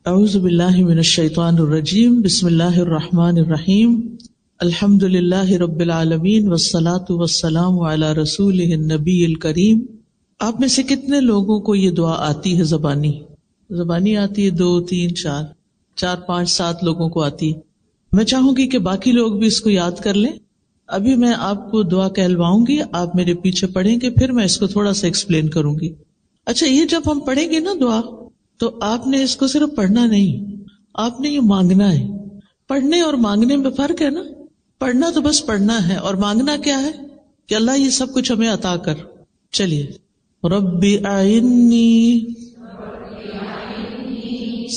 اعوذ باللہ من الشیطان الرجیم بسم اللہ الرحمن الرحیم الحمد للہ رب العالمین والصلاة والسلام علی رسولہ النبی الکریم۔ آپ میں سے کتنے لوگوں کو یہ دعا آتی ہے؟ زبانی آتی ہے؟ 2 3 4 5 7 لوگوں کو آتی ہے۔ میں چاہوں گی کہ باقی لوگ بھی اس کو یاد کر لیں۔ ابھی میں آپ کو دعا کہلواؤں گی، آپ میرے پیچھے پڑھیں گے، پھر میں اس کو تھوڑا سا ایکسپلین کروں گی۔ اچھا، یہ جب ہم پڑھیں گے نا دعا، تو آپ نے اس کو صرف پڑھنا نہیں، آپ نے یہ مانگنا ہے۔ پڑھنے اور مانگنے میں فرق ہے نا۔ پڑھنا تو بس پڑھنا ہے، اور مانگنا کیا ہے کہ اللہ یہ سب کچھ ہمیں عطا کر۔ چلیے، رب اعنی،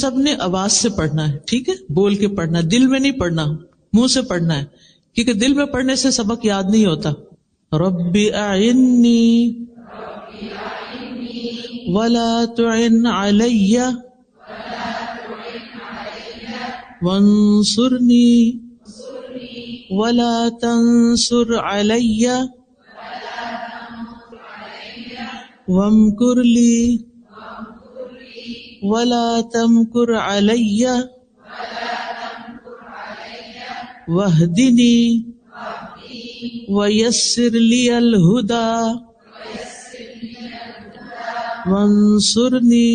سب نے آواز سے پڑھنا ہے، ٹھیک ہے؟ بول کے پڑھنا، دل میں نہیں پڑھنا، منہ سے پڑھنا ہے، کیونکہ دل میں پڑھنے سے سبق یاد نہیں ہوتا۔ رب اعنی ولا تعن علی وانصرنی ولا تنصر علی وامکر لی ولا تمکر علی واہدنی ویسر لی الہدی وانصرنی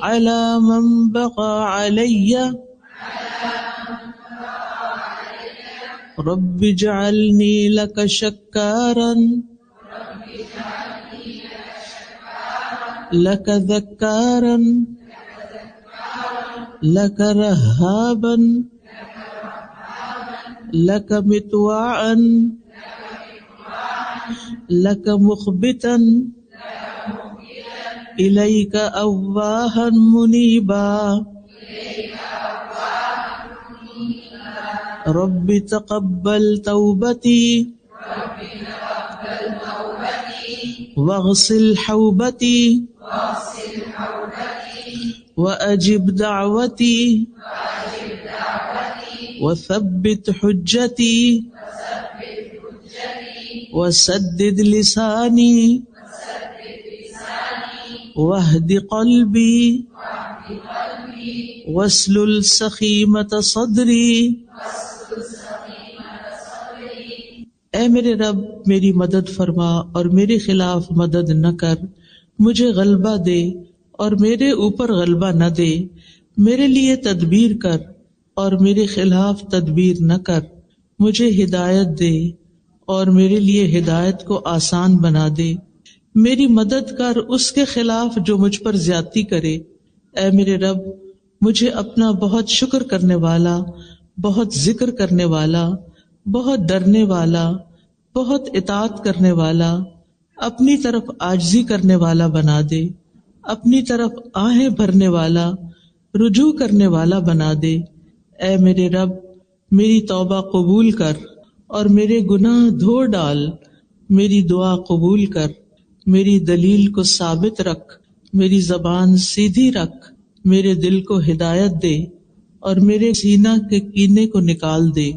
علی من بغی علی رب اجعلنی لک شکارا لک ذکارا لک رہابا لک مطواعا لک مخبتا الیک اواہا منیبا رب تقبل توبتی واغسل حوبتی واجب دعوتی وثبت حجتی وسدد لسانی واہد قلبی واسلل سخیمۃ صدری۔ اے میرے رب، میری مدد فرما اور میرے خلاف مدد نہ کر، مجھے غلبہ دے اور میرے اوپر غلبہ نہ دے، میرے لیے تدبیر کر اور میرے خلاف تدبیر نہ کر، مجھے ہدایت دے اور میرے لیے ہدایت کو آسان بنا دے، میری مدد کر اس کے خلاف جو مجھ پر زیادتی کرے۔ اے میرے رب، مجھے اپنا بہت شکر کرنے والا، بہت ذکر کرنے والا، بہت ڈرنے والا، بہت اطاعت کرنے والا، اپنی طرف عاجزی کرنے والا بنا دے، اپنی طرف آہیں بھرنے والا، رجوع کرنے والا بنا دے۔ اے میرے رب، میری توبہ قبول کر اور میرے گناہ دھو ڈال، میری دعا قبول کر، میری دلیل کو ثابت رکھ، میری زبان سیدھی رکھ، میرے دل کو ہدایت دے اور میرے سینہ کے کینے کو نکال دے۔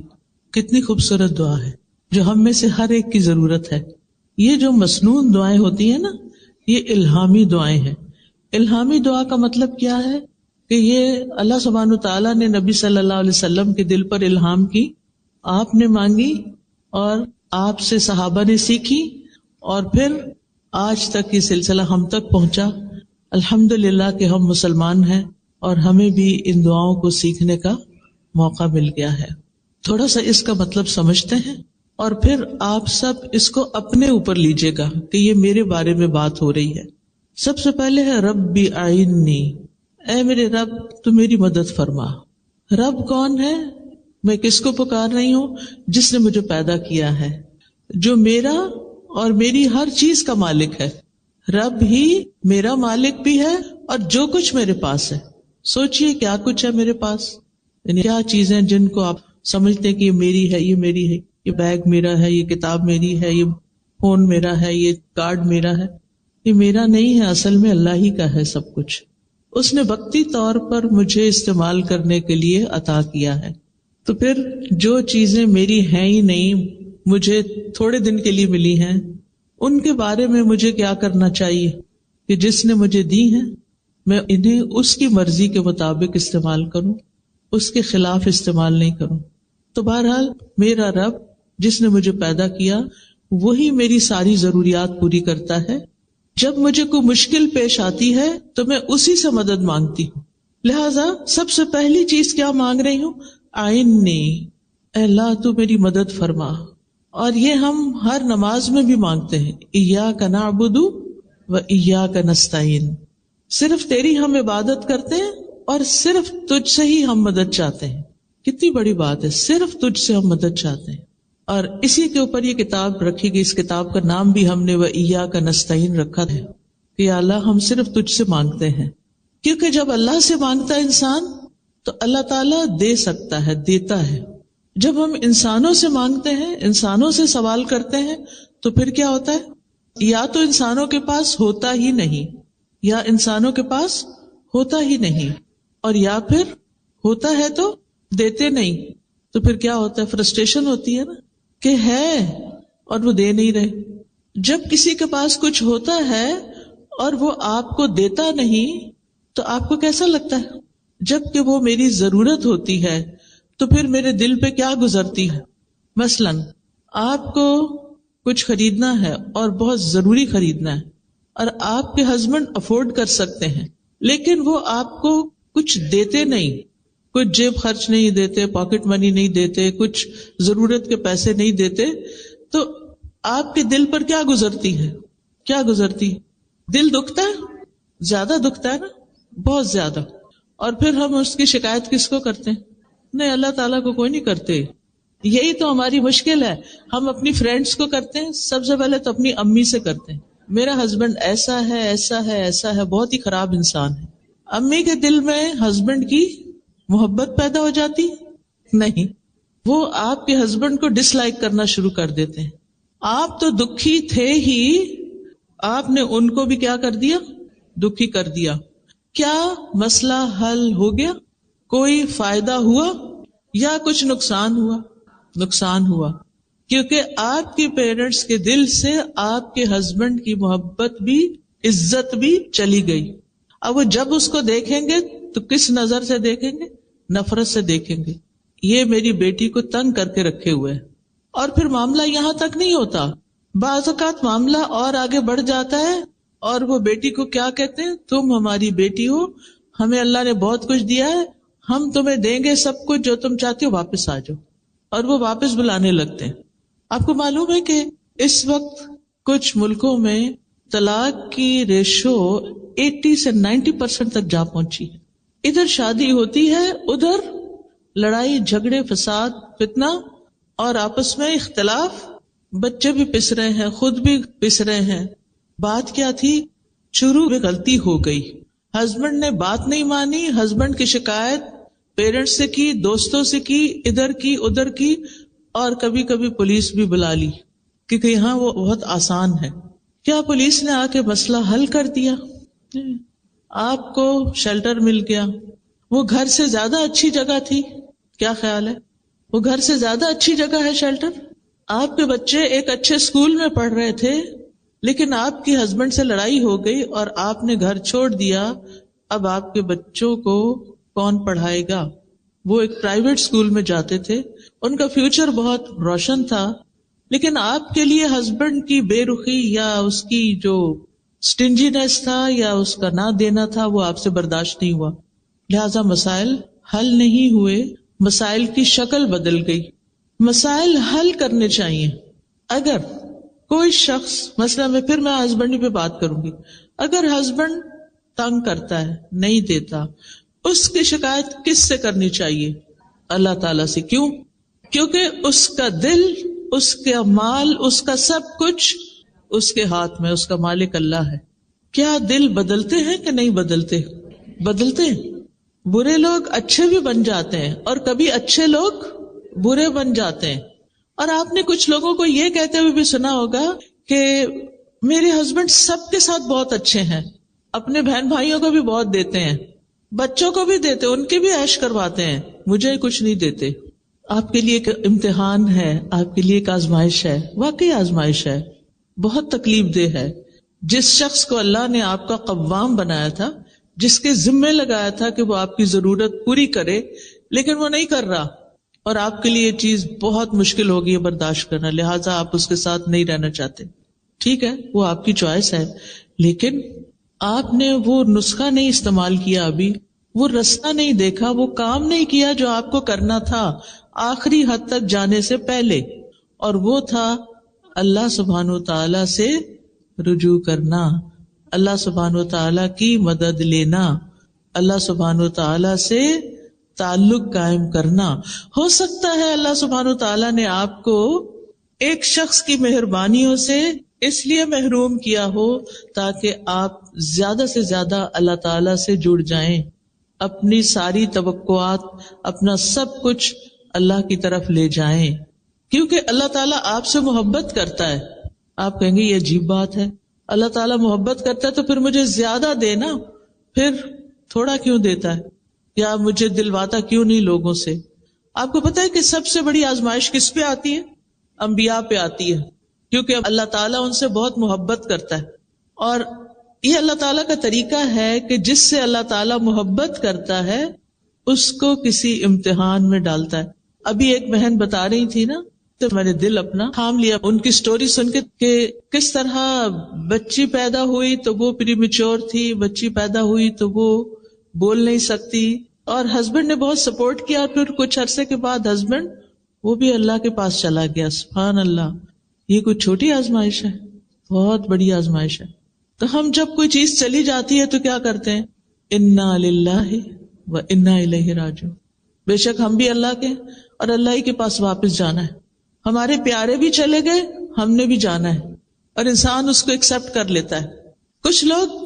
کتنی خوبصورت دعا ہے جو ہم میں سے ہر ایک کی ضرورت ہے۔ یہ جو مسنون دعائیں ہوتی ہیں نا، یہ الہامی دعائیں ہیں۔ الہامی دعا کا مطلب کیا ہے کہ یہ اللہ سبحانہ تعالیٰ نے نبی صلی اللہ علیہ وسلم کے دل پر الہام کی، آپ نے مانگی اور آپ سے صحابہ نے سیکھی، اور پھر آج تک یہ سلسلہ ہم تک پہنچا۔ الحمدللہ کہ ہم مسلمان ہیں اور ہمیں بھی ان دعاؤں کو سیکھنے کا موقع مل گیا ہے۔ تھوڑا سا اس کا مطلب سمجھتے ہیں اور پھر آپ سب اس کو اپنے اوپر لیجئے گا کہ یہ میرے بارے میں بات ہو رہی ہے۔ سب سے پہلے ہے رب اعنی، اے میرے رب تو میری مدد فرما۔ رب کون ہے؟ میں کس کو پکار رہی ہوں؟ جس نے مجھے پیدا کیا ہے، جو میرا اور میری ہر چیز کا مالک ہے۔ رب ہی میرا مالک بھی ہے اور جو کچھ میرے پاس ہے۔ سوچئے کیا کچھ ہے میرے پاس، یعنی کیا چیزیں جن کو آپ سمجھتے ہیں کہ یہ میری ہے، یہ میری ہے، یہ بیگ میرا ہے، یہ کتاب میری ہے، یہ فون میرا ہے، یہ کارڈ میرا ہے۔ یہ میرا نہیں ہے، اصل میں اللہ ہی کا ہے سب کچھ۔ اس نے وقتی طور پر مجھے استعمال کرنے کے لیے عطا کیا ہے۔ تو پھر جو چیزیں میری ہیں ہی نہیں، مجھے تھوڑے دن کے لیے ملی ہیں، ان کے بارے میں مجھے کیا کرنا چاہیے کہ جس نے مجھے دی ہیں میں انہیں اس کی مرضی کے مطابق استعمال کروں، اس کے خلاف استعمال نہیں کروں. تو بہرحال میرا رب جس نے مجھے پیدا کیا وہی میری ساری ضروریات پوری کرتا ہے. جب مجھے کوئی مشکل پیش آتی ہے تو میں اسی سے مدد مانگتی ہوں. لہذا سب سے پہلی چیز کیا مانگ رہی ہوں؟ اعِنِّی، اے اللہ تو میری مدد فرما. اور یہ ہم ہر نماز میں بھی مانگتے ہیں، ایاک نعبد و ایاک نستعین. صرف تیری ہم عبادت کرتے ہیں اور صرف تجھ سے ہی ہم مدد چاہتے ہیں. کتنی بڑی بات ہے، صرف تجھ سے ہم مدد چاہتے ہیں. اور اسی کے اوپر یہ کتاب رکھی گئی. اس کتاب کا نام بھی ہم نے وَإِيَّاكَ نَسْتَعِينُ رکھا ہے کہ یا اللہ ہم صرف تجھ سے مانگتے ہیں. کیونکہ جب اللہ سے مانگتا ہے انسان تو اللہ تعالیٰ دے سکتا ہے، دیتا ہے. جب ہم انسانوں سے مانگتے ہیں، انسانوں سے سوال کرتے ہیں تو پھر کیا ہوتا ہے؟ یا تو انسانوں کے پاس ہوتا ہی نہیں، یا انسانوں کے پاس ہوتا ہی نہیں، اور یا پھر ہوتا ہے تو دیتے نہیں. تو پھر کیا ہوتا ہے؟ فرسٹریشن ہوتی ہے نا کہ ہے اور وہ دے نہیں رہے. جب کسی کے پاس کچھ ہوتا ہے اور وہ آپ کو دیتا نہیں تو آپ کو کیسا لگتا ہے؟ جب کہ وہ میری ضرورت ہوتی ہے تو پھر میرے دل پہ کیا گزرتی ہے؟ مثلاً آپ کو کچھ خریدنا ہے اور بہت ضروری خریدنا ہے اور آپ کے ہسبینڈ افورڈ کر سکتے ہیں، لیکن وہ آپ کو کچھ دیتے نہیں، کچھ جیب خرچ نہیں دیتے، پاکٹ منی نہیں دیتے، کچھ ضرورت کے پیسے نہیں دیتے، تو آپ کے دل پر کیا گزرتی ہے؟ کیا گزرتی؟ دل دکھتا ہے، زیادہ دکھتا ہے نا، بہت زیادہ. اور پھر ہم اس کی شکایت کس کو کرتے ہیں؟ نہیں، اللہ تعالیٰ کو کوئی نہیں کرتے. یہی تو ہماری مشکل ہے. ہم اپنی فرینڈس کو کرتے ہیں، سب سے پہلے تو اپنی امی سے کرتے ہیں، میرا ہسبینڈ ایسا ہے ایسا ہے ایسا ہے، بہت ہی خراب انسان ہے. امی کے دل میں ہسبینڈ کی محبت پیدا ہو جاتی؟ نہیں، وہ آپ کے ہسبینڈ کو ڈس لائک کرنا شروع کر دیتے ہیں. آپ تو دکھی تھے ہی، آپ نے ان کو بھی کیا کر دیا؟ دکھی کر دیا. کیا مسئلہ حل ہو گیا؟ کوئی فائدہ ہوا یا کچھ نقصان ہوا؟ نقصان ہوا، کیونکہ آپ کے پیرنٹس کے دل سے آپ کے ہسبینڈ کی محبت بھی عزت بھی چلی گئی. اب وہ جب اس کو دیکھیں گے تو کس نظر سے دیکھیں گے؟ نفرت سے دیکھیں گے. یہ میری بیٹی کو تنگ کر کے رکھے ہوئے. اور پھر معاملہ یہاں تک نہیں ہوتا، بعض اوقات معاملہ اور آگے بڑھ جاتا ہے اور وہ بیٹی کو کیا کہتے ہیں؟ تم ہماری بیٹی ہو، ہمیں اللہ نے بہت کچھ دیا ہے، ہم تمہیں دیں گے سب کچھ، جو تم چاہتے ہو واپس آ جاؤ. اور وہ واپس بلانے لگتے ہیں. آپ کو معلوم ہے کہ اس وقت کچھ ملکوں میں طلاق کی ریشو 80 سے 90% تک جا پہنچی. ادھر شادی ہوتی ہے، ادھر لڑائی جھگڑے فساد فتنہ اور آپس میں اختلاف، بچے بھی پس رہے ہیں، خود بھی پس رہے ہیں. بات کیا تھی؟ شروع میں غلطی ہو گئی، ہسبینڈ نے بات نہیں مانی، ہسبینڈ کی شکایت پیرنٹس سے کی، دوستوں سے کی، ادھر کی ادھر کی، اور کبھی کبھی پولیس بھی بلا لی کیونکہ یہاں وہ بہت آسان ہے. کیا پولیس نے آ کے مسئلہ حل کر دیا؟ آپ کو شیلٹر مل گیا، وہ گھر سے زیادہ اچھی جگہ تھی. کیا خیال ہے؟ وہ گھر سے زیادہ اچھی جگہ ہے شیلٹر. آپ کے بچے ایک اچھے اسکول میں پڑھ رہے تھے، لیکن آپ کی ہسبینڈ سے لڑائی ہو گئی اور آپ نے گھر چھوڑ دیا. اب آپ کے بچوں کو کون پڑھائے گا؟ وہ ایک پرائیویٹ اسکول میں جاتے تھے، ان کا فیوچر بہت روشن تھا، لیکن آپ کے لیے ہسبینڈ کی بے رخی یا اس کی جو سٹنجینس تھا یا اس کا نہ دینا تھا وہ آپ سے برداشت نہیں ہوا. لہذا مسائل حل نہیں ہوئے، مسائل کی شکل بدل گئی. مسائل حل کرنے چاہیے. اگر کوئی شخص، مثلا میں ہسبینڈ پہ بات کروں گی، اگر ہسبینڈ تنگ کرتا ہے، نہیں دیتا، اس کی شکایت کس سے کرنی چاہیے؟ اللہ تعالیٰ سے. کیوں؟ کیونکہ اس کا دل، اس کا مال، اس کا سب کچھ اس کے ہاتھ میں، اس کا مالک اللہ ہے. کیا دل بدلتے ہیں کہ نہیں بدلتے؟ بدلتے ہیں. برے لوگ اچھے بھی بن جاتے ہیں اور کبھی اچھے لوگ برے بن جاتے ہیں. اور آپ نے کچھ لوگوں کو یہ کہتے ہوئے بھی سنا ہوگا کہ میرے ہسبینڈ سب کے ساتھ بہت اچھے ہیں، اپنے بہن بھائیوں کو بھی بہت دیتے ہیں، بچوں کو بھی دیتے، ان کے بھی عیش کرواتے ہیں، مجھے کچھ نہیں دیتے. آپ کے لیے ایک امتحان ہے، آپ کے لیے ایک آزمائش ہے، واقعی آزمائش ہے، بہت تکلیف دہ ہے. جس شخص کو اللہ نے آپ کا قوام بنایا تھا، جس کے ذمے لگایا تھا کہ وہ آپ کی ضرورت پوری کرے، لیکن وہ نہیں کر رہا، اور آپ کے لیے یہ چیز بہت مشکل ہوگی برداشت کرنا، لہٰذا آپ اس کے ساتھ نہیں رہنا چاہتے. ٹھیک ہے، وہ آپ کی چوائس ہے، لیکن آپ نے وہ نسخہ نہیں استعمال کیا، ابھی وہ رستہ نہیں دیکھا، وہ کام نہیں کیا جو آپ کو کرنا تھا آخری حد تک جانے سے پہلے، اور وہ تھا اللہ سبحانہ وتعالی سے رجوع کرنا، اللہ سبحانہ وتعالی کی مدد لینا، اللہ سبحانہ وتعالی سے تعلق قائم کرنا. ہو سکتا ہے اللہ سبحانہ وتعالی نے آپ کو ایک شخص کی مہربانیوں سے اس لیے محروم کیا ہو تاکہ آپ زیادہ سے زیادہ اللہ تعالی سے جڑ جائیں، اپنی ساری توقعات، اپنا سب کچھ اللہ کی طرف لے جائیں، کیونکہ اللہ تعالیٰ آپ سے محبت کرتا ہے. آپ کہیں گے یہ عجیب بات ہے، اللہ تعالیٰ محبت کرتا ہے تو پھر مجھے زیادہ دینا، پھر تھوڑا کیوں دیتا ہے، یا مجھے دلواتا کیوں نہیں لوگوں سے. آپ کو پتہ ہے کہ سب سے بڑی آزمائش کس پہ آتی ہے؟ انبیاء پہ آتی ہے، کیونکہ اللہ تعالیٰ ان سے بہت محبت کرتا ہے. اور یہ اللہ تعالیٰ کا طریقہ ہے کہ جس سے اللہ تعالیٰ محبت کرتا ہے اس کو کسی امتحان میں ڈالتا ہے. ابھی ایک بہن بتا رہی تھی نا، تو میں نے دل اپنا تھام لیا ان کی سٹوری سن کے کہ کس طرح بچی پیدا ہوئی تو وہ پری میچور تھی، بچی پیدا ہوئی تو وہ بول نہیں سکتی، اور ہسبینڈ نے بہت سپورٹ کیا، اور پھر کچھ عرصے کے بعد ہسبینڈ وہ بھی اللہ کے پاس چلا گیا. سبحان اللہ، یہ کوئی چھوٹی آزمائش ہے، بہت بڑی آزمائش ہے. تو ہم جب کوئی چیز چلی جاتی ہے تو کیا کرتے ہیں؟ انا للہ و انا الیہ راجعون. بے شک ہم بھی اللہ کے اور اللہ ہی کے پاس واپس جانا ہے. ہمارے پیارے بھی چلے گئے، ہم نے بھی جانا ہے، اور انسان اس کو ایکسپٹ کر لیتا ہے. کچھ لوگ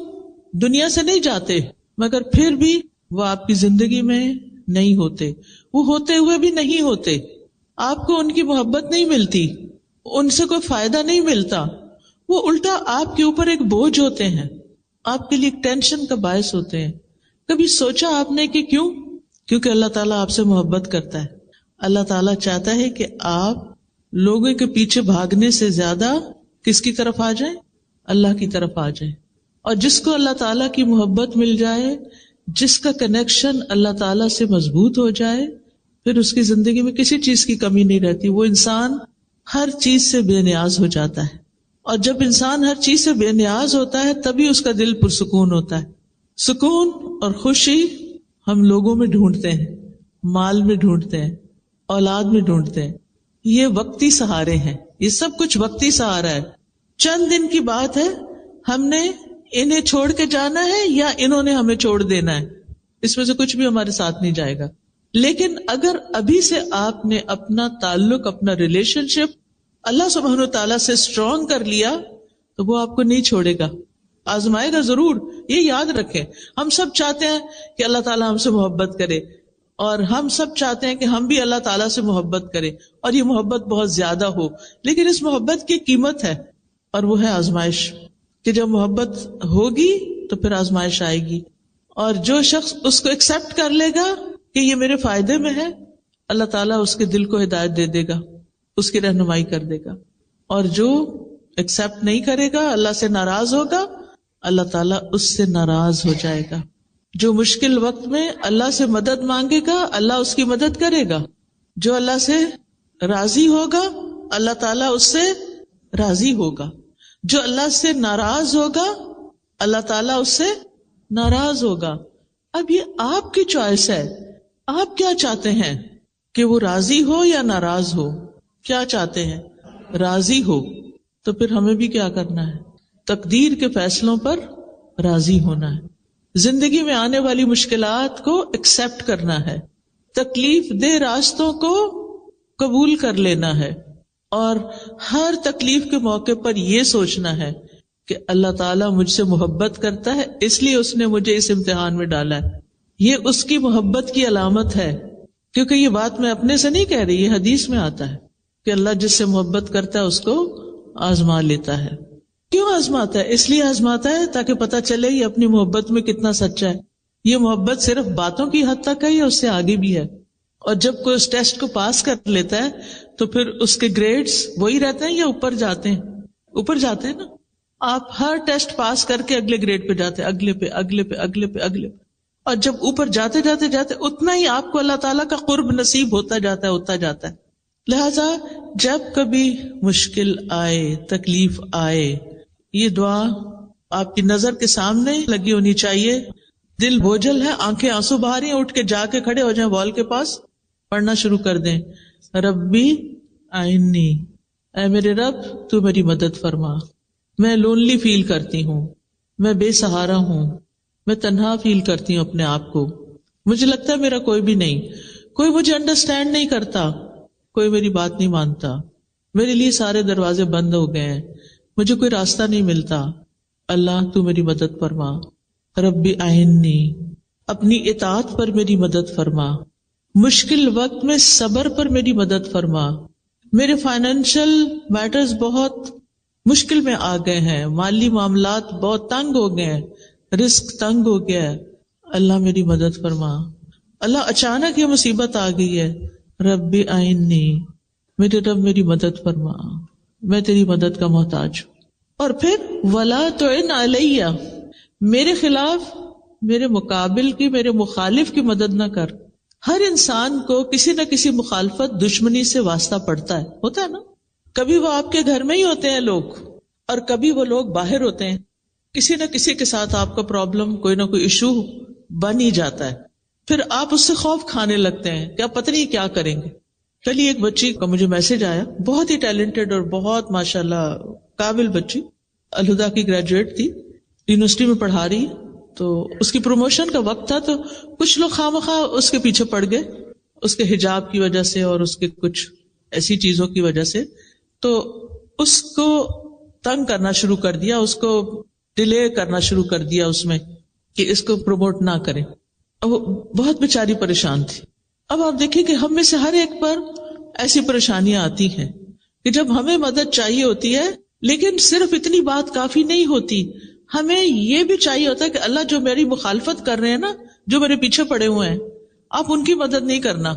دنیا سے نہیں جاتے مگر پھر بھی وہ آپ کی زندگی میں نہیں ہوتے، وہ ہوتے ہوئے بھی نہیں ہوتے، آپ کو ان کی محبت نہیں ملتی، ان سے کوئی فائدہ نہیں ملتا، وہ الٹا آپ کے اوپر ایک بوجھ ہوتے ہیں، آپ کے لیے ایک ٹینشن کا باعث ہوتے ہیں. کبھی سوچا آپ نے کہ کیوں؟ کیونکہ اللہ تعالیٰ آپ سے محبت کرتا ہے. اللہ تعالیٰ چاہتا ہے کہ آپ لوگوں کے پیچھے بھاگنے سے زیادہ کس کی طرف آ جائیں؟ اللہ کی طرف آ جائیں. اور جس کو اللہ تعالیٰ کی محبت مل جائے، جس کا کنیکشن اللہ تعالیٰ سے مضبوط ہو جائے، پھر اس کی زندگی میں کسی چیز کی کمی نہیں رہتی. وہ انسان ہر چیز سے بے نیاز ہو جاتا ہے، اور جب انسان ہر چیز سے بے نیاز ہوتا ہے تبھی اس کا دل پرسکون ہوتا ہے. سکون اور خوشی ہم لوگوں میں ڈھونڈتے ہیں، مال میں ڈھونڈتے ہیں، اولاد میں ڈھونڈتے ہیں. یہ وقتی سہارے ہیں، یہ سب کچھ وقتی سہارا ہے. چند دن کی بات ہے، ہم نے انہیں چھوڑ کے جانا ہے یا انہوں نے ہمیں چھوڑ دینا ہے، اس میں سے کچھ بھی ہمارے ساتھ نہیں جائے گا. لیکن اگر ابھی سے آپ نے اپنا تعلق، اپنا ریلیشن شپ اللہ سبحانہ وتعالیٰ سے اسٹرانگ کر لیا تو وہ آپ کو نہیں چھوڑے گا، آزمائے گا ضرور. یہ یاد رکھیں، ہم سب چاہتے ہیں کہ اللہ تعالیٰ ہم سے محبت کرے، اور ہم سب چاہتے ہیں کہ ہم بھی اللہ تعالیٰ سے محبت کریں، اور یہ محبت بہت زیادہ ہو. لیکن اس محبت کی قیمت ہے، اور وہ ہے آزمائش، کہ جب محبت ہوگی تو پھر آزمائش آئے گی. اور جو شخص اس کو ایکسپٹ کر لے گا کہ یہ میرے فائدے میں ہے، اللہ تعالیٰ اس کے دل کو ہدایت دے دے گا، اس کی رہنمائی کر دے گا. اور جو ایکسپٹ نہیں کرے گا، اللہ سے ناراض ہوگا، اللہ تعالیٰ اس سے ناراض ہو جائے گا. جو مشکل وقت میں اللہ سے مدد مانگے گا، اللہ اس کی مدد کرے گا. جو اللہ سے راضی ہوگا، اللہ تعالیٰ اس سے راضی ہوگا. جو اللہ سے ناراض ہوگا، اللہ تعالیٰ اس سے ناراض ہوگا. اب یہ آپ کی چوائس ہے، آپ کیا چاہتے ہیں؟ کہ وہ راضی ہو یا ناراض ہو؟ کیا چاہتے ہیں؟ راضی ہو. تو پھر ہمیں بھی کیا کرنا ہے؟ تقدیر کے فیصلوں پر راضی ہونا ہے. زندگی میں آنے والی مشکلات کو ایکسپٹ کرنا ہے، تکلیف دہ راستوں کو قبول کر لینا ہے، اور ہر تکلیف کے موقع پر یہ سوچنا ہے کہ اللہ تعالیٰ مجھ سے محبت کرتا ہے، اس لیے اس نے مجھے اس امتحان میں ڈالا ہے. یہ اس کی محبت کی علامت ہے. کیونکہ یہ بات میں اپنے سے نہیں کہہ رہی، یہ حدیث میں آتا ہے کہ اللہ جس سے محبت کرتا ہے اس کو آزما لیتا ہے. کیوں آزماتا ہے؟ اس لیے آزماتا ہے تاکہ پتہ چلے یہ اپنی محبت میں کتنا سچا ہے. یہ محبت صرف باتوں کی حد تک ہے یا اس سے آگے بھی ہے؟ اور جب کوئی اس ٹیسٹ کو پاس کر لیتا ہے تو پھر اس کے گریڈز وہی رہتے ہیں یا اوپر جاتے ہیں؟ اوپر جاتے ہیں نا. آپ ہر ٹیسٹ پاس کر کے اگلے گریڈ پہ جاتے، اگلے پہ اگلے پہ اگلے پہ اگلے پہ، اور جب اوپر جاتے جاتے جاتے اتنا ہی آپ کو اللہ تعالیٰ کا قرب نصیب ہوتا جاتا ہے، ہوتا جاتا ہے. لہذا جب کبھی مشکل آئے، تکلیف آئے، یہ دعا آپ کی نظر کے سامنے لگی ہونی چاہیے. دل بوجھل ہے، آنکھیں آنسو بہا رہی ہیں، اٹھ کے جا کے کھڑے ہو جائیں وال کے پاس، پڑھنا شروع کر دیں، ربی آئینی، اے میرے رب تو میری مدد فرما. میں لونلی فیل کرتی ہوں، میں بے سہارا ہوں، میں تنہا فیل کرتی ہوں اپنے آپ کو، مجھے لگتا ہے میرا کوئی بھی نہیں، کوئی مجھے انڈرسٹینڈ نہیں کرتا، کوئی میری بات نہیں مانتا، میرے لیے سارے دروازے بند ہو گئے ہیں، مجھے کوئی راستہ نہیں ملتا. اللہ تو میری مدد فرما. ربی آئینی، اپنی اطاعت پر میری مدد فرما، مشکل وقت میں صبر پر میری مدد فرما. میرے فائنینشل میٹرز بہت مشکل میں آ گئے ہیں، مالی معاملات بہت تنگ ہو گئے ہیں، رزق تنگ ہو گیا ہے، اللہ میری مدد فرما. اللہ اچانک یہ مصیبت آ گئی ہے، ربی آئینی، میرے رب میری مدد فرما، میں تیری مدد کا محتاج ہوں. اور پھر ولا تعن علیہ، میرے خلاف، میرے مقابل کی، میرے مخالف کی مدد نہ کر. ہر انسان کو کسی نہ کسی مخالفت، دشمنی سے واسطہ پڑتا ہے، ہوتا ہے نا. کبھی وہ آپ کے گھر میں ہی ہوتے ہیں لوگ، اور کبھی وہ لوگ باہر ہوتے ہیں. کسی نہ کسی کے ساتھ آپ کا پرابلم، کوئی نہ کوئی ایشو بن ہی جاتا ہے. پھر آپ اس سے خوف کھانے لگتے ہیں کہ آپ پتہ نہیں کیا کریں گے. کل ایک بچی کا مجھے میسج آیا، بہت ہی ٹیلنٹڈ اور بہت ماشاءاللہ قابل بچی، الہدا کی گریجویٹ تھی، یونیورسٹی میں پڑھا رہی. تو اس کی پروموشن کا وقت تھا، تو کچھ لوگ خواہ اس کے پیچھے پڑ گئے، اس کے حجاب کی وجہ سے اور اس کے کچھ ایسی چیزوں کی وجہ سے. تو اس کو تنگ کرنا شروع کر دیا، اس کو ڈیلے کرنا شروع کر دیا اس میں کہ اس کو پروموٹ نہ کریں. اب وہ بہت بیچاری پریشان تھی. اب آپ دیکھیں کہ ہم میں سے ہر ایک پر ایسی پریشانیاں آتی ہیں کہ جب ہمیں مدد چاہیے ہوتی ہے، لیکن صرف اتنی بات کافی نہیں ہوتی، ہمیں یہ بھی چاہیے ہوتا ہے کہ اللہ جو میری مخالفت کر رہے ہیں نا، جو میرے پیچھے پڑے ہوئے ہیں، آپ ان کی مدد نہیں کرنا.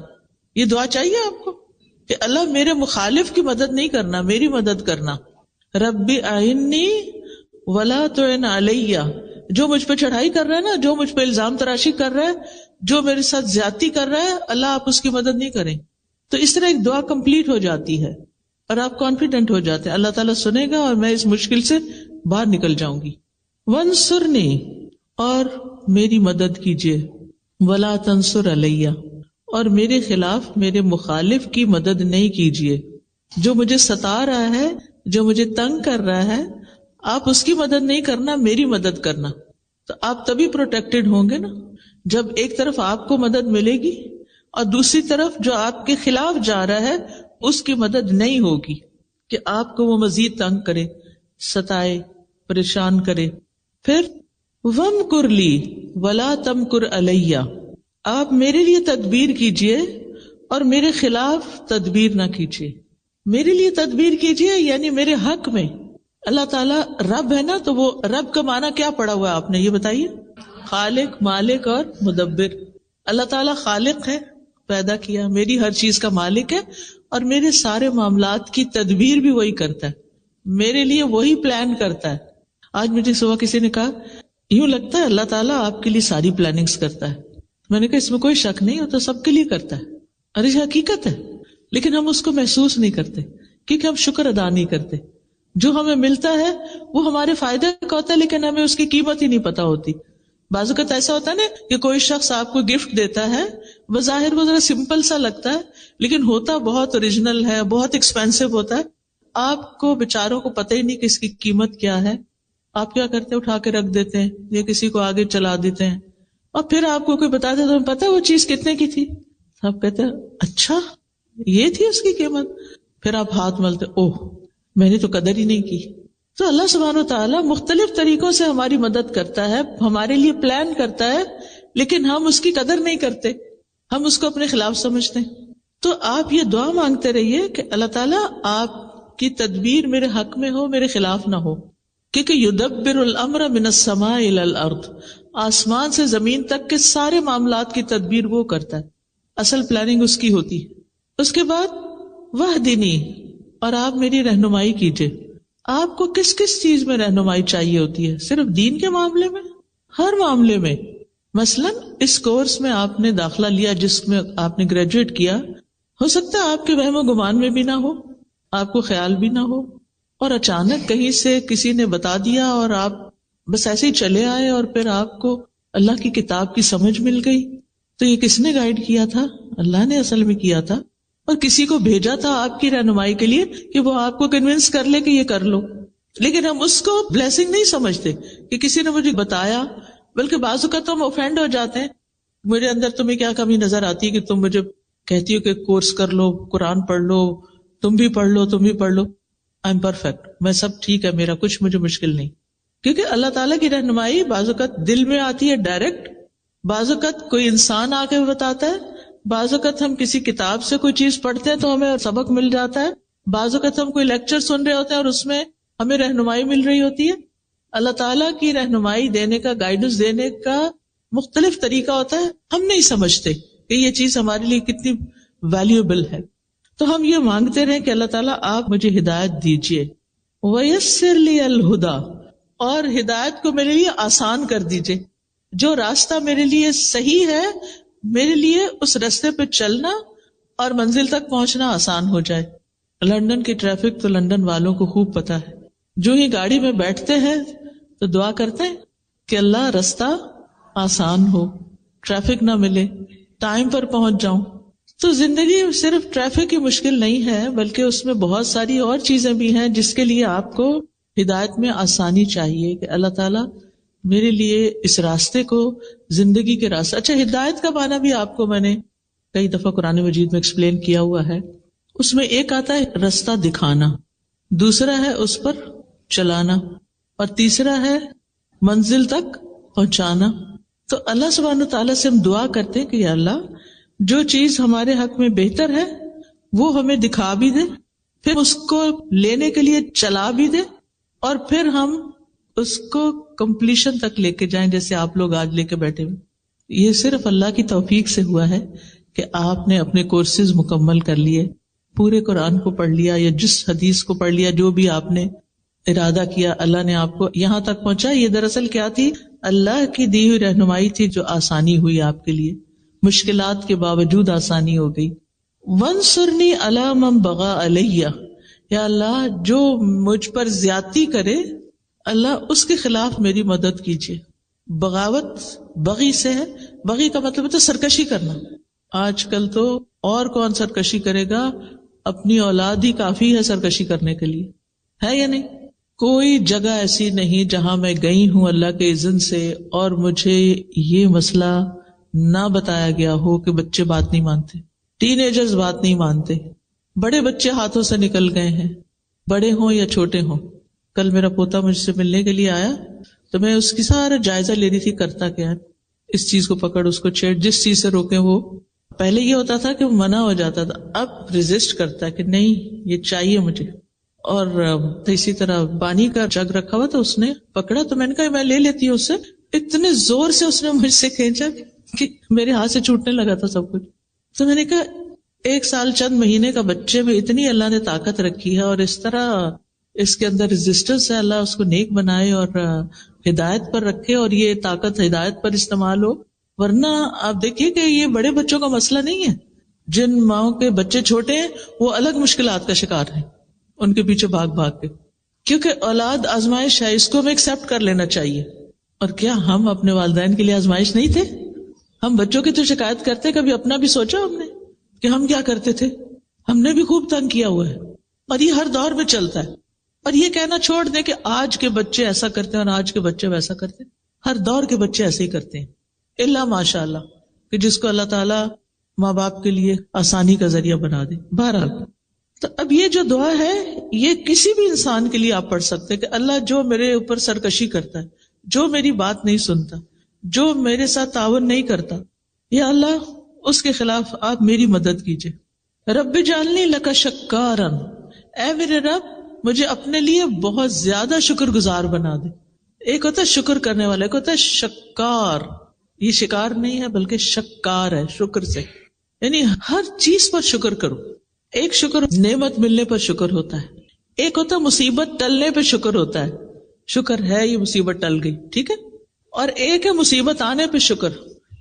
یہ دعا چاہیے آپ کو کہ اللہ میرے مخالف کی مدد نہیں کرنا، میری مدد کرنا. ربی آئینی ولا تعن علیہ، جو مجھ پہ چڑھائی کر رہا ہے نا، جو مجھ پہ الزام تراشی کر رہا ہے، جو میرے ساتھ زیادتی کر رہا ہے، اللہ آپ اس کی مدد نہیں کریں. تو اس طرح ایک دعا کمپلیٹ ہو جاتی ہے اور آپ کانفیڈنٹ ہو جاتے ہیں اللہ تعالیٰ سنے گا اور میں اس مشکل سے باہر نکل جاؤں گی. وانصرنی، اور میری مدد کیجیے، ولا تنصر علیہ، اور میرے خلاف، میرے مخالف کی مدد نہیں کیجیے. جو مجھے ستا رہا ہے، جو مجھے تنگ کر رہا ہے، آپ اس کی مدد نہیں کرنا، میری مدد کرنا. تو آپ تبھی پروٹیکٹڈ ہوں گے نا جب ایک طرف آپ کو مدد ملے گی اور دوسری طرف جو آپ کے خلاف جا رہا ہے اس کی مدد نہیں ہوگی کہ آپ کو وہ مزید تنگ کرے، ستائے، پریشان کرے. پھر وَامْكُرْ لِي وَلَا تَمْكُرْ عَلَيَّ، آپ میرے لیے تدبیر کیجئے اور میرے خلاف تدبیر نہ کیجئے. میرے لیے تدبیر کیجئے یعنی میرے حق میں. اللہ تعالیٰ رب ہے نا، تو وہ رب کا معنی کیا پڑا ہوا ہے آپ نے یہ بتائیے؟ خالق، مالک اور مدبر. اللہ تعالیٰ خالق ہے، پیدا کیا، میری ہر چیز کا مالک ہے، اور میرے سارے معاملات کی تدبیر بھی وہی کرتا ہے، میرے لیے وہی پلان کرتا ہے. آج مجھے صبح کسی نے کہا یوں لگتا ہے اللہ تعالیٰ آپ کے لیے ساری پلاننگز کرتا ہے. میں نے کہا اس میں کوئی شک نہیں ہوتا، سب کے لیے کرتا ہے، اور یہ حقیقت ہے، لیکن ہم اس کو محسوس نہیں کرتے کیونکہ ہم شکر ادا نہیں کرتے. جو ہمیں ملتا ہے وہ ہمارے فائدے کا ہوتا ہے، لیکن ہمیں اس کی قیمت ہی نہیں پتا ہوتی. بعض اوقات ایسا ہوتا ہے نا کہ کوئی شخص آپ کو گفٹ دیتا ہے، بظاہر وہ ذرا سمپل سا لگتا ہے لیکن ہوتا بہت اوریجنل ہے، بہت ایکسپینسو ہوتا ہے. آپ کو بیچاروں کو پتہ ہی نہیں کہ اس کی قیمت کیا ہے. آپ کیا کرتے ہیں؟ اٹھا کے رکھ دیتے ہیں یا کسی کو آگے چلا دیتے ہیں، اور پھر آپ کو کوئی بتا دے تو پتا وہ چیز کتنے کی تھی. آپ کہتے ہیں اچھا یہ تھی اس کی قیمت. پھر آپ ہاتھ ملتے، اوہ میں نے تو قدر ہی نہیں کی. تو اللہ سبحانہ و تعالیٰ مختلف طریقوں سے ہماری مدد کرتا ہے، ہمارے لیے پلان کرتا ہے، لیکن ہم اس کی قدر نہیں کرتے، ہم اس کو اپنے خلاف سمجھتے ہیں. تو آپ یہ دعا مانگتے رہیے کہ اللہ تعالیٰ آپ کی تدبیر میرے حق میں ہو، میرے خلاف نہ ہو. کیونکہ یدبر الامر من السماء الى الارض، آسمان سے زمین تک کے سارے معاملات کی تدبیر وہ کرتا ہے، اصل پلاننگ اس کی ہوتی ہے. اس کے بعد وہدنی، اور آپ میری رہنمائی کیجئے. آپ کو کس کس چیز میں رہنمائی چاہیے ہوتی ہے؟ صرف دین کے معاملے میں؟ ہر معاملے میں. مثلاً اس کورس میں آپ نے داخلہ لیا جس میں آپ نے گریجویٹ کیا، ہو سکتا ہے آپ کے وہم و گمان میں بھی نہ ہو، آپ کو خیال بھی نہ ہو، اور اچانک کہیں سے کسی نے بتا دیا اور آپ بس ایسے ہی چلے آئے، اور پھر آپ کو اللہ کی کتاب کی سمجھ مل گئی. تو یہ کس نے گائیڈ کیا تھا؟ اللہ نے اصل میں کیا تھا، اور کسی کو بھیجا تھا آپ کی رہنمائی کے لیے کہ وہ آپ کو کنونس کر لے کہ یہ کر لو. لیکن ہم اس کو بلیسنگ نہیں سمجھتے کہ کسی نے مجھے بتایا، بلکہ بعض اوقات ہم اوفینڈ ہو جاتے ہیں. میرے اندر تمہیں کیا کمی نظر آتی ہے کہ تم مجھے کہتی ہو کہ کورس کر لو، قرآن پڑھ لو، تم بھی پڑھ لو، تم بھی پڑھ لو. آئی ایم پرفیکٹ، میں سب ٹھیک ہے، میرا کچھ مجھے مشکل نہیں. کیونکہ اللہ تعالیٰ کی رہنمائی بعض اوقات دل میں آتی ہے ڈائریکٹ، بعض اوقات کوئی انسان آ کے بتاتا ہے، بعض اوقات ہم کسی کتاب سے کوئی چیز پڑھتے ہیں تو ہمیں سبق مل جاتا ہے، بعض اوقات ہم کوئی لیکچر سن رہے ہوتے ہیں اور اس میں ہمیں رہنمائی مل رہی ہوتی ہے. اللہ تعالیٰ کی رہنمائی دینے کا، گائیڈنس دینے کا مختلف طریقہ ہوتا ہے. ہم نہیں سمجھتے کہ یہ چیز ہمارے لیے کتنی ویلیوبل ہے. تو ہم یہ مانگتے رہیں کہ اللہ تعالیٰ آپ مجھے ہدایت دیجیے. وَيَسِّرْ لِيَ الْهُدَى، اور ہدایت کو میرے لیے آسان کر دیجیے. جو راستہ میرے لیے صحیح ہے، میرے لیے اس راستے پہ چلنا اور منزل تک پہنچنا آسان ہو جائے. لندن کی ٹریفک تو لندن والوں کو خوب پتا ہے. جو ہی گاڑی میں بیٹھتے ہیں تو دعا کرتے ہیں کہ اللہ راستہ آسان ہو، ٹریفک نہ ملے، ٹائم پر پہنچ جاؤں. تو زندگی صرف ٹریفک کی مشکل نہیں ہے، بلکہ اس میں بہت ساری اور چیزیں بھی ہیں جس کے لیے آپ کو ہدایت میں آسانی چاہیے کہ اللہ تعالیٰ میرے لیے اس راستے کو، زندگی کے راستے. اچھا، ہدایت کا معنی بھی آپ کو میں نے کئی دفعہ قرآن مجید میں ایکسپلین کیا ہوا ہے. اس میں ایک آتا ہے راستہ دکھانا، دوسرا ہے اس پر چلانا، اور تیسرا ہے منزل تک پہنچانا. تو اللہ سبحانہ تعالیٰ سے ہم دعا کرتے ہیں کہ یا اللہ جو چیز ہمارے حق میں بہتر ہے وہ ہمیں دکھا بھی دے، پھر اس کو لینے کے لیے چلا بھی دے، اور پھر ہم اس کو کمپلیشن تک لے کے جائیں جیسے آپ لوگ آج لے کے بیٹھے ہوئے. یہ صرف اللہ کی توفیق سے ہوا ہے کہ آپ نے اپنے کورسز مکمل کر لیے، پورے قرآن کو پڑھ لیا یا جس حدیث کو پڑھ لیا، جو بھی آپ نے ارادہ کیا اللہ نے آپ کو یہاں تک پہنچا. یہ دراصل کیا تھی؟ اللہ کی دی ہوئی رہنمائی تھی جو آسانی ہوئی آپ کے لیے، مشکلات کے باوجود آسانی ہو گئی. وَانصُرْنِي عَلَىٰ مَن بَغَىٰ عَلَيَّ، یا اللہ جو مجھ پر زیادتی کرے اللہ اس کے خلاف میری مدد کیجیے. بغاوت بغی سے ہے، بغی کا مطلب ہے تو سرکشی کرنا. آج کل تو اور کون سرکشی کرے گا؟ اپنی اولاد ہی کافی ہے سرکشی کرنے کے لیے، ہے یا نہیں؟ کوئی جگہ ایسی نہیں جہاں میں گئی ہوں اللہ کے اذن سے اور مجھے یہ مسئلہ نہ بتایا گیا ہو کہ بچے بات نہیں مانتے، ٹین ایجرز بات نہیں مانتے، بڑے بچے ہاتھوں سے نکل گئے ہیں، بڑے ہوں یا چھوٹے ہوں. کل میرا پوتا مجھ سے ملنے کے لیے آیا تو میں اس کی سارا جائزہ لے رہی تھی، کرتا کیا ہے، اس چیز کو پکڑ، اس کو چھیڑ، جس چیز سے روکے. وہ پہلے یہ ہوتا تھا کہ وہ منع ہو جاتا تھا، اب ریزسٹ کرتا ہے کہ نہیں یہ چاہیے مجھے. اور اسی طرح پانی کا جگ رکھا ہوا تو اس نے پکڑا تو میں نے کہا میں لے لیتی ہوں اس سے. اتنے زور سے اس نے مجھ سے کھینچا کہ میرے ہاتھ سے چھوٹنے لگا تھا سب کچھ. تو میں نے کہا 1 سال چند مہینے کا بچے میں اتنی اللہ نے طاقت رکھی ہے اور اس طرح اس کے اندر ریزسٹنس ہے، اللہ اس کو نیک بنائے اور ہدایت پر رکھے اور یہ طاقت ہدایت پر استعمال ہو. ورنہ آپ دیکھیے کہ یہ بڑے بچوں کا مسئلہ نہیں ہے، جن ماؤں کے بچے چھوٹے ہیں وہ الگ مشکلات کا شکار ہیں ان کے پیچھے بھاگ بھاگ کے، کیونکہ اولاد آزمائش ہے، اس کو ہمیں ایکسپٹ کر لینا چاہیے. اور کیا ہم اپنے والدین کے لیے آزمائش نہیں تھے؟ ہم بچوں کی تو شکایت کرتے، کبھی اپنا بھی سوچا ہم نے کہ ہم کیا کرتے تھے؟ ہم نے بھی خوب تنگ کیا ہوا ہے، اور یہ ہر دور میں چلتا ہے. اور یہ کہنا چھوڑ دیں کہ آج کے بچے ایسا کرتے ہیں اور آج کے بچے ویسا کرتے ہیں. ہر دور کے بچے ایسے ہی کرتے ہیں، الا ماشاء اللہ کہ جس کو اللہ تعالیٰ ماں باپ کے لیے آسانی کا ذریعہ بنا دے. بہرحال تو اب یہ جو دعا ہے یہ کسی بھی انسان کے لیے آپ پڑھ سکتے کہ اللہ جو میرے اوپر سرکشی کرتا ہے، جو میری بات نہیں سنتا، جو میرے ساتھ تعاون نہیں کرتا، یا اللہ اس کے خلاف آپ میری مدد کیجئے. رب اجعلنی لک شکارا، اے میرے رب مجھے اپنے لیے بہت زیادہ شکر گزار بنا دے. ایک ہوتا ہے شکر کرنے والا، ایک ہوتا ہے شکار. یہ شکار نہیں ہے بلکہ شکار ہے، شکر سے، یعنی ہر چیز پر شکر کرو. ایک شکر نعمت ملنے پر شکر ہوتا ہے، ایک ہوتا ہے مصیبت ٹلنے پہ شکر ہوتا ہے، شکر ہے یہ مصیبت ٹل گئی، ٹھیک ہے، اور ایک ہے مصیبت آنے پہ شکر.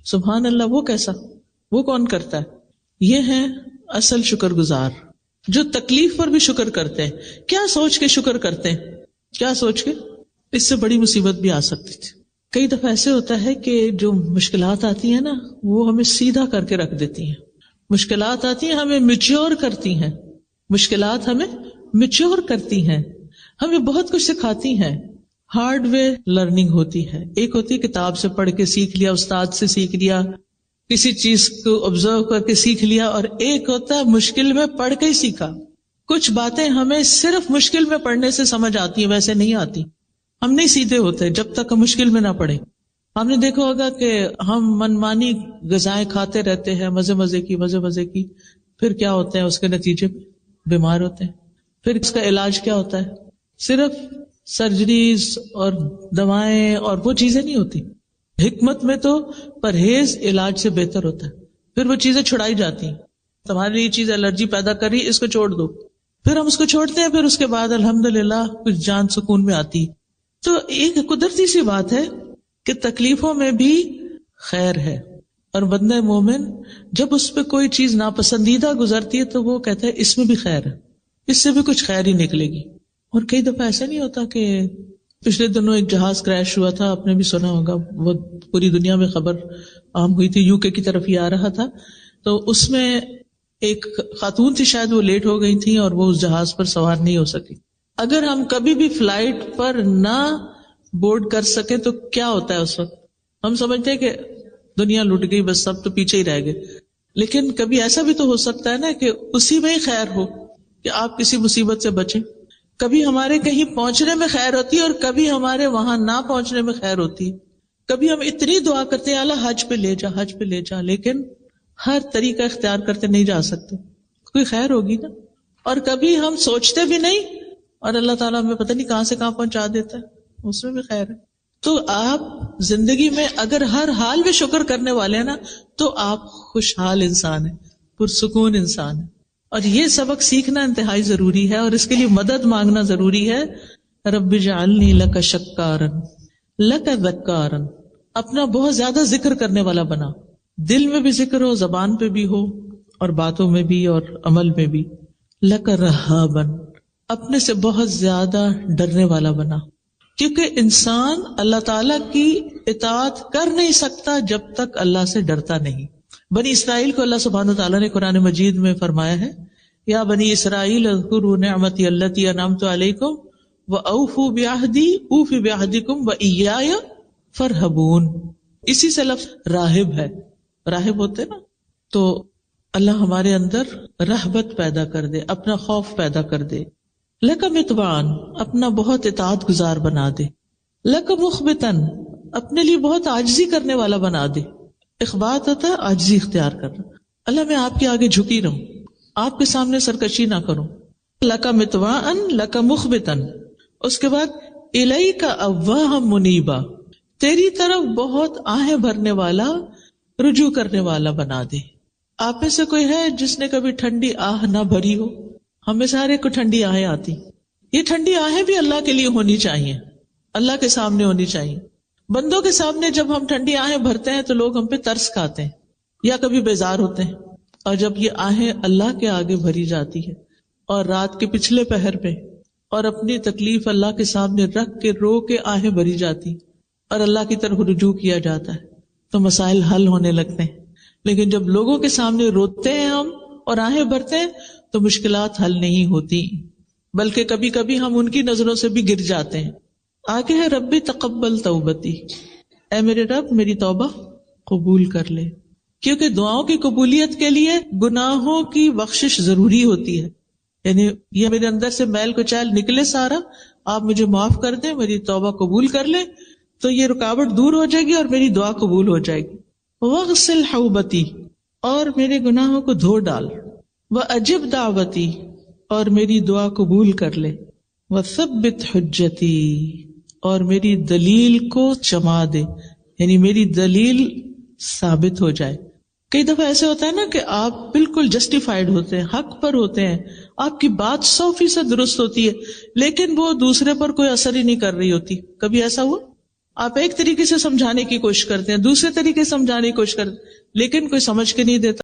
سبحان اللہ، وہ کیسا، وہ کون کرتا ہے؟ یہ ہے اصل شکر گزار، جو تکلیف پر بھی شکر کرتے ہیں. کیا سوچ کے شکر کرتے ہیں؟ کیا سوچ کے؟ اس سے بڑی مصیبت بھی آ سکتی تھی. کئی دفعہ ایسے ہوتا ہے کہ جو مشکلات آتی ہیں نا، وہ ہمیں سیدھا کر کے رکھ دیتی ہیں. مشکلات آتی ہیں ہمیں میچور کرتی ہیں، مشکلات ہمیں میچور کرتی ہیں، ہمیں بہت کچھ سکھاتی ہیں. ہارڈ وے لرننگ ہوتی ہے. ایک ہوتی ہے کتاب سے پڑھ کے سیکھ لیا، استاد سے سیکھ لیا، کسی چیز کو آبزرو کر کے سیکھ لیا، اور ایک ہوتا ہے مشکل میں پڑھ کے ہی سیکھا. کچھ باتیں ہمیں صرف مشکل میں پڑھنے سے سمجھ آتی ہیں، ویسے نہیں آتی. ہم نہیں سیدھے ہوتے جب تک ہم مشکل میں نہ پڑھیں. ہم نے دیکھا ہوگا کہ ہم منمانی غذائیں کھاتے رہتے ہیں، مزے کی، پھر کیا ہوتا ہے؟ اس کے نتیجے بیمار ہوتے ہیں. پھر اس کا علاج کیا ہوتا ہے؟ صرف سرجریز اور دوائیں اور وہ چیزیں نہیں ہوتی. حکمت میں تو پرہیز علاج سے بہتر ہوتا ہے. پھر وہ چیزیں چھڑائی جاتی ہیں. تمہارے لیے یہ چیز الرجی پیدا کر رہی ہے، اس کو چھوڑ دو. پھر ہم اس کو چھوڑتے ہیں، پھر اس کے بعد الحمدللہ کچھ جان سکون میں آتی. تو ایک قدرتی سی بات ہے کہ تکلیفوں میں بھی خیر ہے، اور بندہ مومن جب اس پہ کوئی چیز ناپسندیدہ گزرتی ہے تو وہ کہتا ہے اس میں بھی خیر ہے، اس سے بھی کچھ خیر ہی نکلے گی. اور کئی دفعہ ایسا نہیں ہوتا کہ پچھلے دنوں ایک جہاز کریش ہوا تھا، آپ نے بھی سنا ہوگا، وہ پوری دنیا میں خبر عام ہوئی تھی. UK کی طرف ہی آ رہا تھا، تو اس میں ایک خاتون تھی، شاید وہ لیٹ ہو گئی تھی اور وہ اس جہاز پر سوار نہیں ہو سکی. اگر ہم کبھی بھی فلائٹ پر نہ بورڈ کر سکے تو کیا ہوتا ہے اس وقت؟ ہم سمجھتے ہیں کہ دنیا لٹ گئی، بس سب تو پیچھے ہی رہ گئے. لیکن کبھی ایسا بھی تو ہو سکتا ہے نا کہ اسی میں ہی خیر ہو کہ آپ کسی مصیبت سے بچیں. کبھی ہمارے کہیں پہنچنے میں خیر ہوتی ہے اور کبھی ہمارے وہاں نہ پہنچنے میں خیر ہوتی ہے. کبھی ہم اتنی دعا کرتے ہیں اللہ حج پہ لے جا، لیکن ہر طریقہ اختیار کرتے نہیں جا سکتے، کوئی خیر ہوگی نا. اور کبھی ہم سوچتے بھی نہیں اور اللہ تعالیٰ ہمیں پتہ نہیں کہاں سے کہاں پہنچا دیتا ہے، اس میں بھی خیر ہے. تو آپ زندگی میں اگر ہر حال میں شکر کرنے والے ہیں نا تو آپ خوشحال انسان ہیں، پرسکون انسان ہیں. اور یہ سبق سیکھنا انتہائی ضروری ہے، اور اس کے لیے مدد مانگنا ضروری ہے. رب اجعلنی لک شکارا لک ذکارا، اپنا بہت زیادہ ذکر کرنے والا بنا، دل میں بھی ذکر ہو، زبان پہ بھی ہو، اور باتوں میں بھی اور عمل میں بھی. لک رہابا، اپنے سے بہت زیادہ ڈرنے والا بنا، کیونکہ انسان اللہ تعالی کی اطاعت کر نہیں سکتا جب تک اللہ سے ڈرتا نہیں. بنی اسرائیل کو اللہ سبحانہ وتعالیٰ نے قرآن مجید میں فرمایا ہے، یا بنی اسرائیل اذکروا نعمتی التی انعمت علیکم واوفوا بعہدی اوف بعہدکم وایای فارہبون. اسی سے لفظ راہب ہے، راہب ہوتے نا. تو اللہ ہمارے اندر رہبت پیدا کر دے، اپنا خوف پیدا کر دے. لک مطواعن، اپنا بہت اطاعت گزار بنا دے. لک مخبتن، اپنے لیے بہت عاجزی کرنے والا بنا دے. اخبات ہوتا ہے عاجزی اختیار کرنا. اللہ میں آپ کے آگے جھکی رہوں، آپ کے سامنے سرکشی نہ کروں. لک مطواعن لک مخبتن. اس کے بعد الیک اواہا منیبا، تیری طرف بہت آہیں بھرنے والا، رجوع کرنے والا بنا دے. آپ میں سے کوئی ہے جس نے کبھی ٹھنڈی آہ نہ بھری ہو؟ ہمیں سارے کو ٹھنڈی آہیں آتی. یہ ٹھنڈی آہیں بھی اللہ کے لیے ہونی چاہیے، اللہ کے سامنے ہونی چاہیے. بندوں کے سامنے جب ہم ٹھنڈی آہیں بھرتے ہیں تو لوگ ہم پہ ترس کھاتے ہیں یا کبھی بیزار ہوتے ہیں. اور جب یہ آہیں اللہ کے آگے بھری جاتی ہے اور رات کے پچھلے پہر پہ اور اپنی تکلیف اللہ کے سامنے رکھ کے رو کے آہیں بھری جاتی اور اللہ کی طرف رجوع کیا جاتا ہے تو مسائل حل ہونے لگتے ہیں. لیکن جب لوگوں کے سامنے روتے ہیں ہم اور آہیں بھرتے ہیں تو مشکلات حل نہیں ہوتی، بلکہ کبھی کبھی ہم ان کی نظروں سے بھی گر جاتے ہیں. آگے ہے ربی تقبل توبتی، اے میرے رب میری توبہ قبول کر لے. کیونکہ دعاؤں کی قبولیت کے لیے گناہوں کی بخشش ضروری ہوتی ہے. یعنی یہ میرے اندر سے میل کچیل نکلے سارا، آپ مجھے معاف کر دیں، میری توبہ قبول کر لیں، تو یہ رکاوٹ دور ہو جائے گی اور میری دعا قبول ہو جائے گی. وغسل حوبتی، اور میرے گناہوں کو دھو ڈال. وَأَجِبْ دعوتی، اور میری دعا قبول کر لے. وَثَبِّتْ حجتی، اور میری دلیل کو جما دے، یعنی میری دلیل ثابت ہو جائے. کئی دفعہ ایسے ہوتا ہے نا کہ آپ بالکل جسٹیفائڈ ہوتے ہیں، حق پر ہوتے ہیں، آپ کی بات 100% درست ہوتی ہے، لیکن وہ دوسرے پر کوئی اثر ہی نہیں کر رہی ہوتی. کبھی ایسا ہوا؟ آپ ایک طریقے سے سمجھانے کی کوشش کرتے ہیں، دوسرے طریقے سے سمجھانے کی کوشش کرتے ہیں، لیکن کوئی سمجھ کے نہیں دیتا.